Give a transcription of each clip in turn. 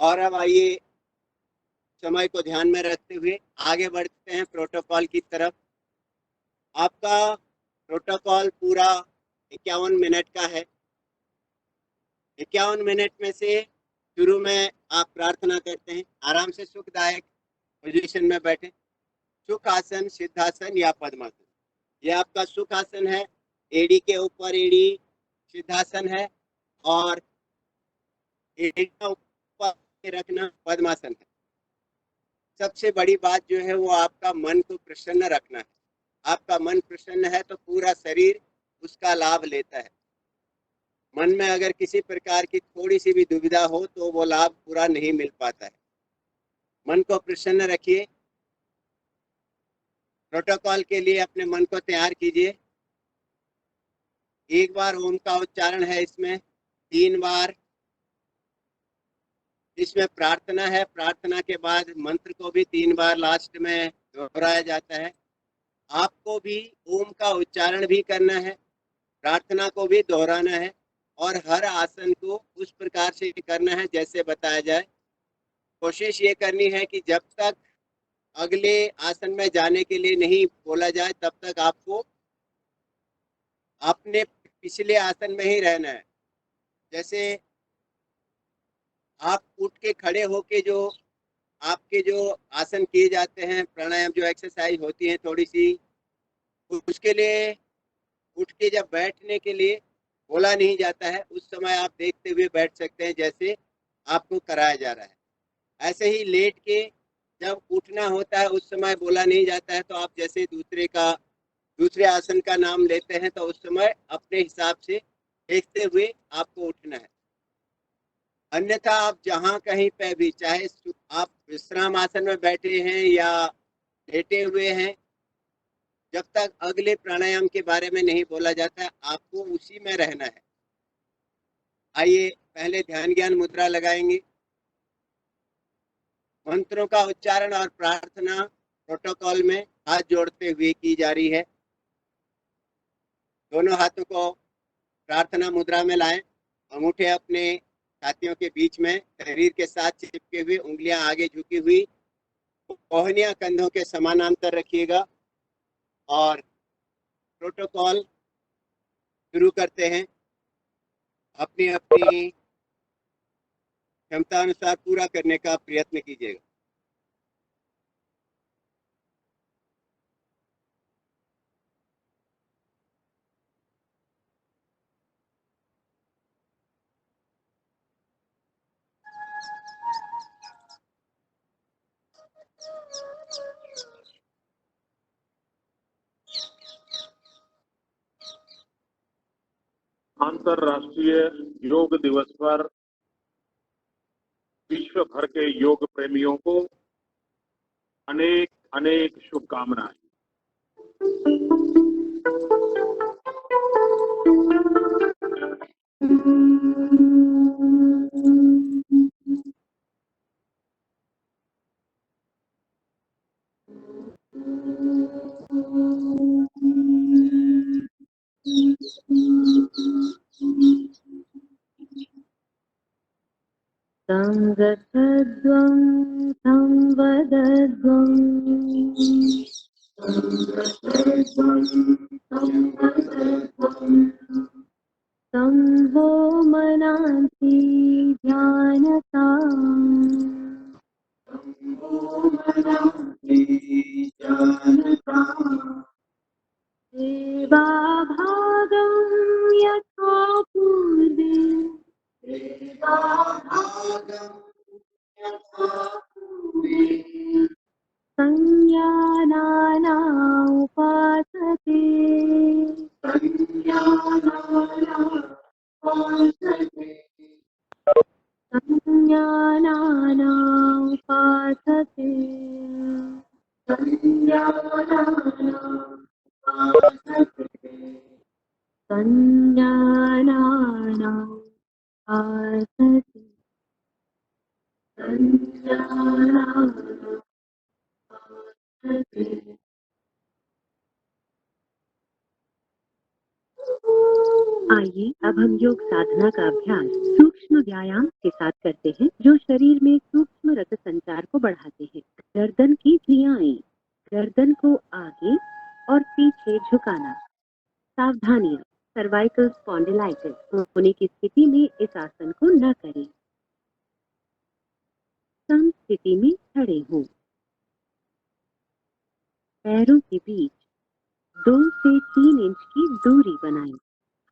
और अब आइए समय को ध्यान में रखते हुए आगे बढ़ते हैं प्रोटोकॉल की तरफ। आपका प्रोटोकॉल पूरा 51 मिनट का है। 51 मिनट में से शुरू में आप प्रार्थना करते हैं, आराम से सुखदायक पोजीशन में बैठे, सुख आसन, सिद्धासन या पद्मासन। ये आपका सुख आसन है, एड़ी के ऊपर एड़ी सिद्धासन है, और एड़ी का ऊपर रखना पद्मासन है। सबसे बड़ी बात जो है वो आपका मन को प्रसन्न रखना है। आपका मन प्रसन्न है तो पूरा शरीर उसका लाभ लेता है। मन में अगर किसी प्रकार की थोड़ी सी भी दुविधा हो तो वो लाभ पूरा नहीं मिल पाता है। मन को प्रसन्न रखिए। प्रोटोकॉल के लिए अपने मन को तैयार कीजिए। एक बार ओम का उच्चारण है, इसमें 3 बार इसमें प्रार्थना है। प्रार्थना के बाद मंत्र को भी 3 बार लास्ट में दोहराया जाता है। आपको भी ओम का उच्चारण भी करना है, प्रार्थना को भी दोहराना है, और हर आसन को उस प्रकार से करना है जैसे बताया जाए। कोशिश ये करनी है कि जब तक अगले आसन में जाने के लिए नहीं बोला जाए तब तक आपको अपने पिछले आसन में ही रहना है। जैसे आप उठ के खड़े होके जो आपके जो आसन किए जाते हैं, प्राणायाम जो एक्सरसाइज होती है थोड़ी सी, उसके लिए उठ के जब बैठने के लिए बोला नहीं जाता है, उस समय आप देखते हुए बैठ सकते हैं जैसे आपको कराया जा रहा है। ऐसे ही लेट के जब उठना होता है उस समय बोला नहीं जाता है, तो आप जैसे दूसरे आसन का नाम लेते हैं तो उस समय अपने हिसाब से देखते हुए आपको उठना है। अन्यथा आप जहाँ कहीं पे भी, चाहे आप विश्राम आसन में बैठे हैं या लेटे हुए हैं, जब तक अगले प्राणायाम के बारे में नहीं बोला जाता आपको उसी में रहना है। आइए पहले ध्यान ज्ञान मुद्रा लगाएंगे। मंत्रों का उच्चारण और प्रार्थना प्रोटोकॉल में हाथ जोड़ते हुए की जा रही है। दोनों हाथों को प्रार्थना मुद्रा में लाएं, अंगूठे अपने छातियों के बीच में शरीर के साथ चिपके हुए, उंगलियां आगे झुकी हुई, कोहनियां कंधों के समानांतर रखिएगा, और प्रोटोकॉल शुरू करते हैं। अपनी अपनी क्षमता अनुसार पूरा करने का प्रयत्न कीजिएगा। अंतर्राष्ट्रीय योग दिवस पर विश्व भर के योग प्रेमियों को अनेक अनेक शुभकामनाएं। संगतद्वं संवदद्वं तं वो मनांसि ध्यानताम् सेवाभागं यथा पूर्वे संज्ञानाना उपासते संज्ञानाना उपासते संज्ञानाना उपासते आइए अब हम योग साधना का अभ्यास सूक्ष्म व्यायाम के साथ करते हैं जो शरीर में सूक्ष्म रक्त संचार को बढ़ाते हैं। गर्दन की क्रियाएं, गर्दन को आगे और पीछे झुकाना। सावधानियां, सर्वाइकल स्पॉन्डिलाइटिस होने की स्थिति में इस आसन को न करें। सम स्थिति में खड़े हों। पैरों के बीच 2 से 3 इंच की दूरी बनाएं।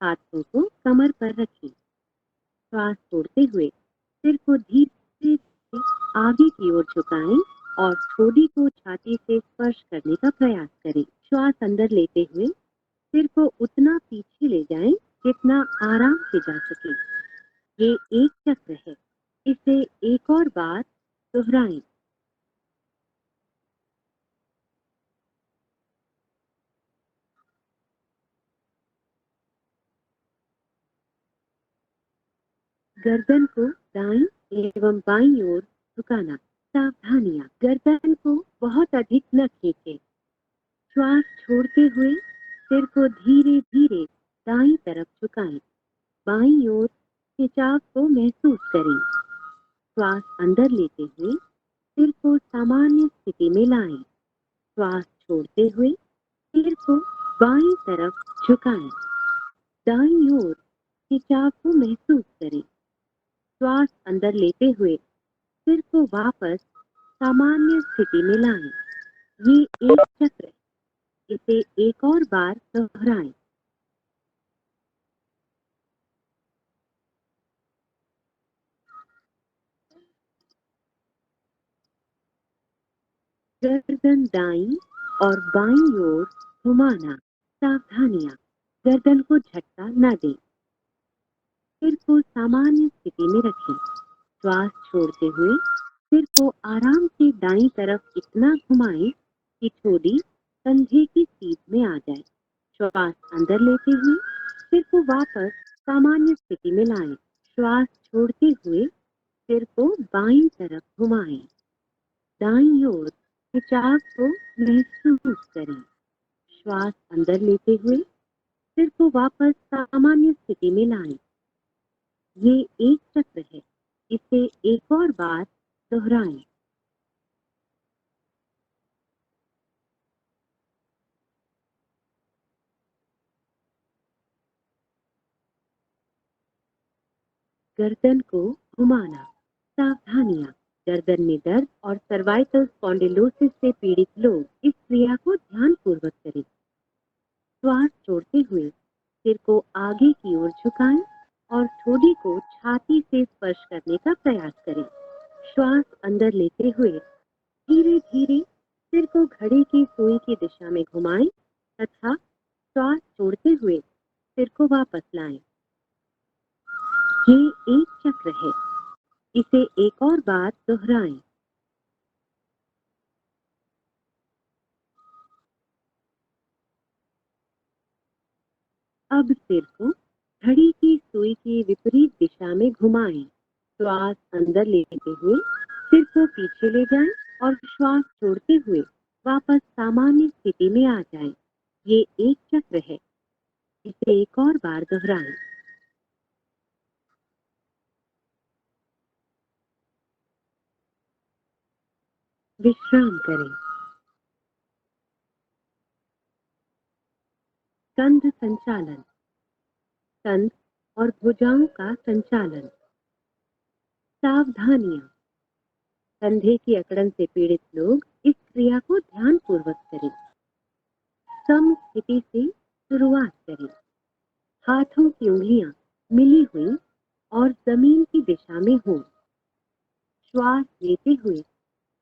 हाथों को कमर पर रखें। श्वास छोड़ते हुए सिर को धीरे से आगे की ओर झुकाएं और ठोड़ी को छाती से स्पर्श करने का प्रयास करें। श्वास अंदर लेते हुए सिर को उतना पीछे ले जाएं जितना आराम से जा सके। ये एक चक्र है, इसे एक और बार दोहराएं। गर्दन को दाईं एवं बाईं ओर झुकाना। सावधानियां, गर्दन को बहुत अधिक न खींचें। श्वास छोड़ते हुए सिर को धीरे धीरे दाईं तरफ झुकाएं। बाईं ओर खिंचाव को महसूस करें। श्वास अंदर लेते हुए सिर को सामान्य स्थिति में लाएं। श्वास छोड़ते हुए सिर को बाईं तरफ झुकाएं। दाईं ओर खिंचाव को महसूस करें। श्वास अंदर लेते हुए सिर को वापस सामान्य स्थिति में लाएं। ये एक चक्र है, इसे एक और बार दोहराएं। गर्दन दाईं और बाईं ओर घुमाना। सावधानियां, गर्दन को झटका न दें। सिर को सामान्य स्थिति में रखें। श्वास छोड़ते हुए सिर को आराम से दाईं तरफ इतना घुमाएं कि ठोड़ी कंधे की सीध में आ जाए। श्वास अंदर लेते हुए सिर को वापस सामान्य स्थिति में लाएं। श्वास छोड़ते हुए सिर को बाईं तरफ घुमाएं। दाईं ओर खिंचाव को महसूस करें। श्वास अंदर लेते हुए सिर को वापस सामान्य स्थिति में लाएं। ये एक चक्र है, इसे एक और बार दोहराएं। गर्दन को घुमाना। सावधानियां, गर्दन में दर्द और सर्वाइकल स्पॉन्डिलोसिस से पीड़ित लोग इस क्रिया को ध्यानपूर्वक करें। श्वास छोड़ते हुए सिर को आगे की ओर झुकाएं और ठोड़ी को छाती से स्पर्श करने का प्रयास करें। श्वास अंदर लेते हुए धीरे धीरे सिर को घड़ी की सुई की दिशा में घुमाएं तथा श्वास छोड़ते हुए सिर को वापस लाएं। ये एक चक्र है, इसे एक और बार दोहराएं। अब सिर को घड़ी की सुई की विपरीत दिशा में घुमाएं। श्वास अंदर लेते हुए सिर को पीछे ले जाएं और श्वास छोड़ते हुए वापस सामान्य स्थिति में आ जाएं। ये एक चक्र है, इसे एक और बार दोहराएं। विश्राम करें। कंध संचालन, कंध और भुजाओं का संचालन। सावधानियां, कंधे की अकड़न से पीड़ित लोग इस क्रिया को ध्यानपूर्वक करें। सम स्थिति से शुरुआत करें। हाथों की उंगलियां मिली हुई और जमीन की दिशा में हों। श्वास लेते हुए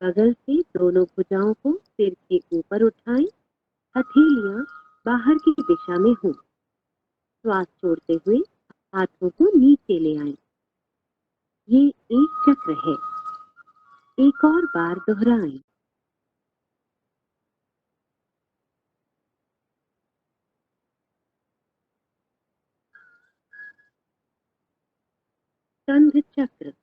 बगल से दोनों भुजाओं को सिर के ऊपर उठाएं। हथेलियां बाहर की दिशा में हों। श्वास छोड़ते हुए हाथों को नीचे ले आएं। ये एक चक्र है, एक और बार दोहराएं। कंध चक्र।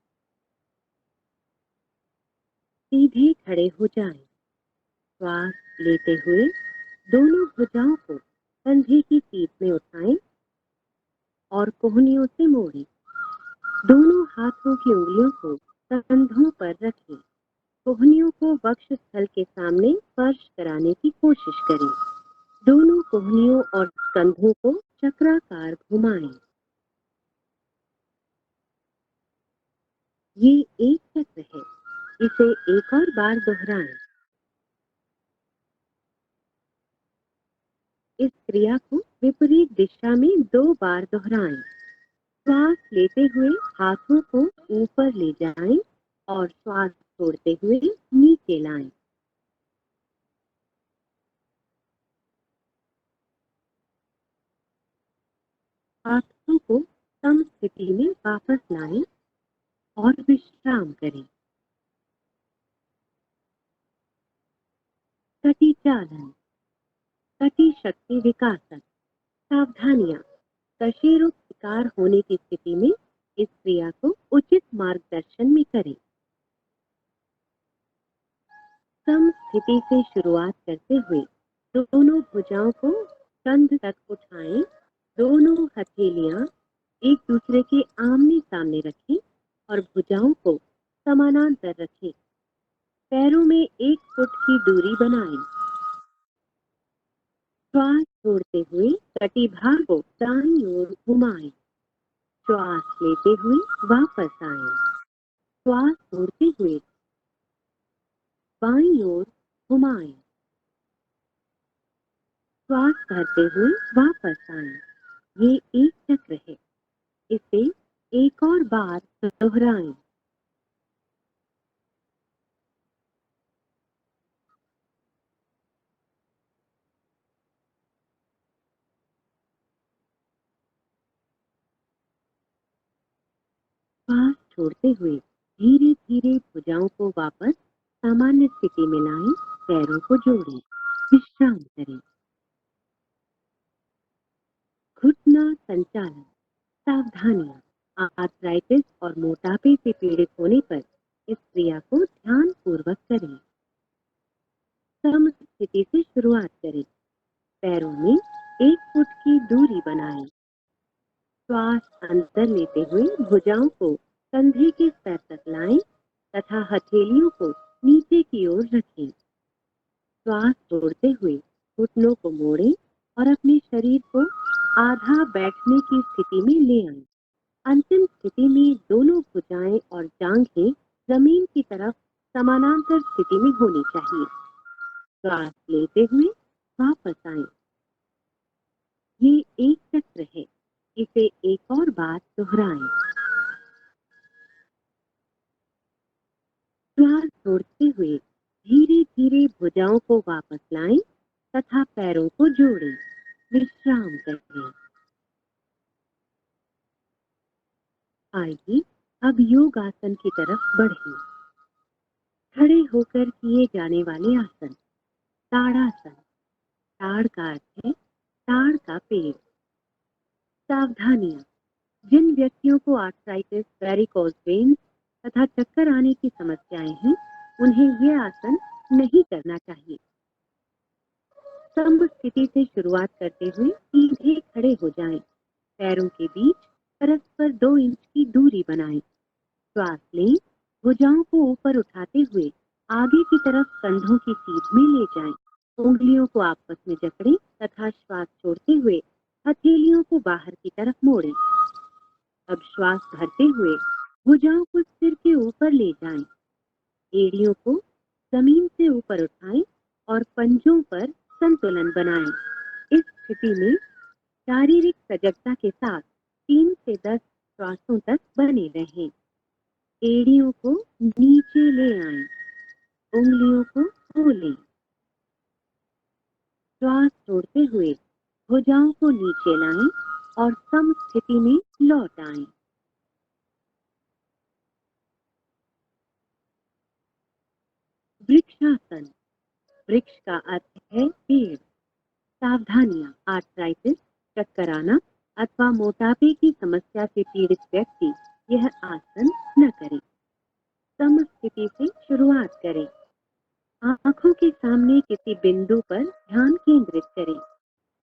सीधे खड़े हो जाएं। श्वास लेते हुए दोनों भुजाओं को कंधे की पीठ में उठाएं। और कोहनियों से मोड़ें। दोनों हाथों की उंगलियों को कंधों पर रखें। कोहनियों को वक्ष स्थल के सामने स्पर्श कराने की कोशिश करें। दोनों कोहनियों और कंधों को चक्राकार घुमाएं। ये एक चक्र है, इसे एक और बार दोहराएं। इस क्रिया को विपरीत दिशा में 2 बार दोहराएं। श्वास लेते हुए हाथों को ऊपर ले जाएं और श्वास छोड़ते हुए नीचे लाएं। हाथों को सम स्थिति में वापस लाएं और विश्राम करें। कटी चालन, कटी शक्ति विकासक। सावधानियां। कशेरुक शिकार होने की स्थिति में इस क्रिया को उचित मार्गदर्शन में करें। सम स्थिति से शुरुआत करते हुए दोनों भुजाओं को कंध तक उठाएं। दोनों हथेलियां एक दूसरे के आमने सामने रखें और भुजाओं को समानांतर रखें। पैरों में 1 फुट की दूरी बनाएं। श्वास छोड़ते हुए कटिभाग को दाईं ओर घुमाएं। श्वास लेते हुए वापस आएं। श्वास छोड़ते हुए बाईं ओर घुमाएं। श्वास भरते हुए वापस आएं। ये एक चक्र है, इसे एक और बार दोहराएं। श्वास छोड़ते हुए धीरे धीरे भुजाओं को वापस सामान्य स्थिति में लाएं। पैरों को जोड़ें, विश्राम करें। घुटना संचालन। सावधानियां। आर्थराइटिस और मोटापे से पीड़ित होने पर इस क्रिया को ध्यान पूर्वक करें। सम स्थिति से शुरुआत करें। पैरों में 1 फुट की दूरी बनाएं। श्वास अंदर लेते हुए भुजाओं को कंधे के स्तर तक लाएं तथा हथेलियों को नीचे की ओर रखें। श्वास छोड़ते हुए घुटनों को मोड़ें और अपने शरीर को आधा बैठने की स्थिति में ले आएं। अंतिम स्थिति में दोनों भुजाएं और जांघें जमीन की तरफ समानांतर स्थिति में होनी चाहिए। श्वास लेते हुए वापस आएं। ये एक चक्र है, इसे एक और बार दोहराएं। श्वास छोड़ते हुए धीरे धीरे भुजाओं को वापस लाएं तथा पैरों को जोड़ें, विश्राम करें। आइए अब योग आसन की तरफ बढ़ें। खड़े होकर किए जाने वाले आसन। ताड़ासन। ताड़ का अर्थ है ताड़ का पेड़। सावधानियां। जिन व्यक्तियों को आर्थराइटिस, वेरिकोज वेन्स तथा चक्कर आने की समस्याएं हैं, उन्हें यह आसन नहीं करना चाहिए। स्तंभ स्थिति से शुरुआत करते हुए सीधे खड़े हो जाएं। पैरों के बीच परस्पर 2 इंच की दूरी बनाएं। श्वास लें। भुजाओं को ऊपर उठाते हुए आगे की तरफ कंधों की सीध में ले जाएं। उंगलियों को आपस में जकड़ें तथा श्वास छोड़ते हुए हथेलियों को बाहर की तरफ मोड़ें। अब श्वास भरते हुए भुजाओं को सिर के ऊपर ले जाएं। एड़ियों को जमीन से ऊपर उठाएं और पंजों पर संतुलन बनाएं। इस स्थिति में शारीरिक सजगता के साथ 3 से 10 श्वासों तक बने रहें। एड़ियों को नीचे ले आएं। उंगलियों को खोलें। श्वास छोड़ते हुए भुजाओं को नीचे लाएं और सम स्थिति में लौट आएं। वृक्षासन। वृक्ष का अर्थ है पेड़। सावधानियां। आर्थराइटिस, चक्कर आना अथवा मोटापे की समस्या से पीड़ित व्यक्ति यह आसन न करें। सम स्थिति से शुरुआत करें। आंखों के सामने किसी बिंदु पर ध्यान केंद्रित करें।